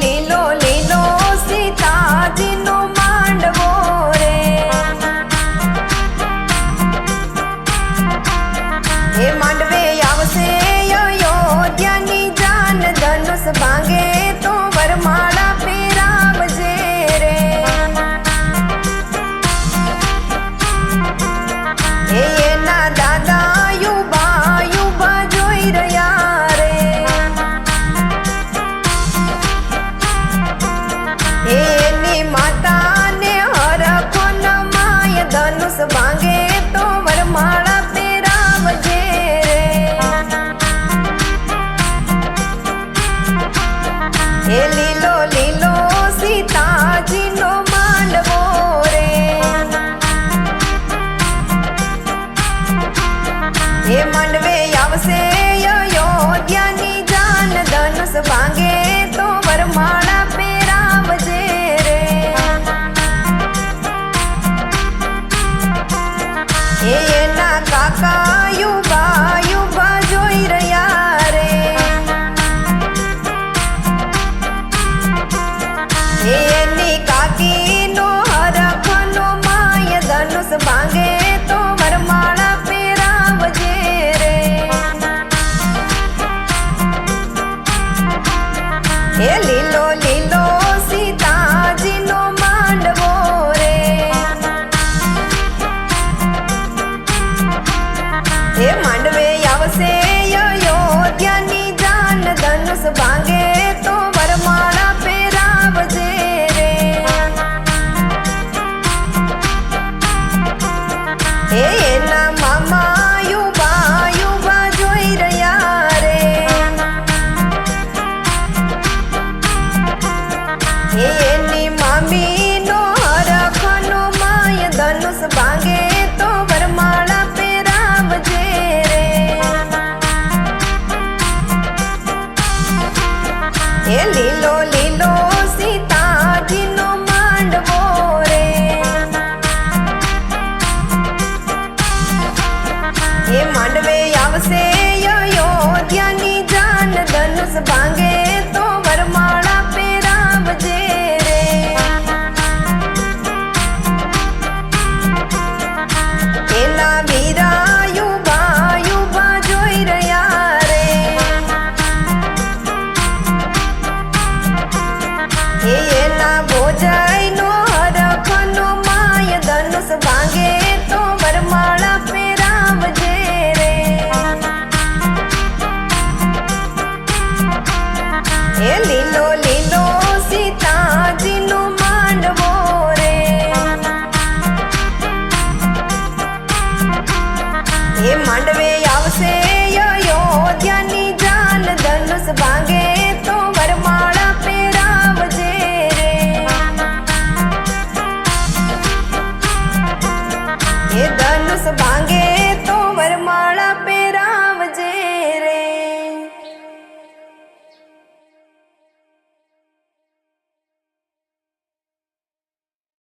લીલો લીલો સીતાજીનો માંડવો રે, એ માંડવે આવશે અયોધ્યાની જાન, ધનુષ ભાંગે તો વરમાળા પહેરાવજે રે, એના દાદા યુબા યુબા જોઈ રહ્યા રે, એની માતાને હરખો નમાય, ધનુષ ભાંગે તો વરમાળા પહેરાવજે રે, એ લીલો લીલો સીતાજીનો માંડવો રે, એ માંડવે આવશે અયોધ્યાની જાન, ધનુષ ભાંગે તો વરમાળા પહેરાવજે રે, એના કાકા યુબા યુબા જોઈ રહ્યા રે, એની કાકીનો હરખનો માય, ધનુષ ભાંગે તો વરમાળા પહેરાવજે રે, એ લીલો લીલો સીતાજીનો માંડવો રે, એ માંડવે આવશે અયોધ્યાની જાન, ધનુષ ભાંગે તો વરમાળા પહેરાવજે રે, એના મામા યુબા યુબા જોઈ રહ્યા રે, એની મામીનો હરખનો માય, ધનુષ ભાંગે તો વરમાળા પહેરાવજે રે, એ લીલો લીલો સીતાજીનો માંડવો રે, એ માંડવે આવશે અયોધ્યાની જાન, ધનુષ ભાંગે તો વરમાળા પહેરાવજે રે, એના વીરા યુબા યુબા જોઈ રહ્યા રે, એના ભોજાઈનો હરખનો માય, ધનુષ ભાંગે તો વરમાળા પહેરાવજે રે, એ લીલો લીલો સીતાજીનો માંડવો રે, એ માંડવે આવશે અયોધ્યાની જાન, ધનુષ ભાંગે